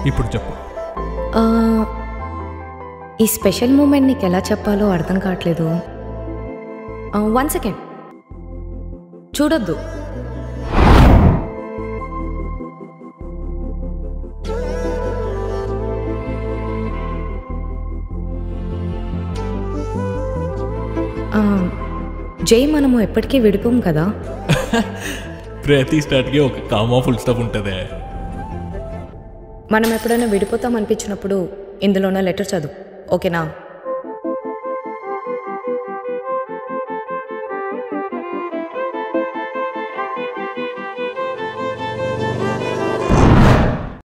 ఇప్పుడు చెప్పు. ఈ స్పెషల్ మూమెంట్ నీకు ఎలా చెప్పాలో అర్థం కావట్లేదు. 1 సెకండ్ చూడొద్దు. జై, మనము ఎప్పటికీ విడిపోం కదా? ప్రతి స్టార్ట్కి ఒక కామా ఫుల్ స్టాప్ ఉంటుంది. మనం ఎప్పుడైనా విడిపోతాం అనిపించినప్పుడు ఇందులోనే లెటర్ చదువు, ఓకేనా?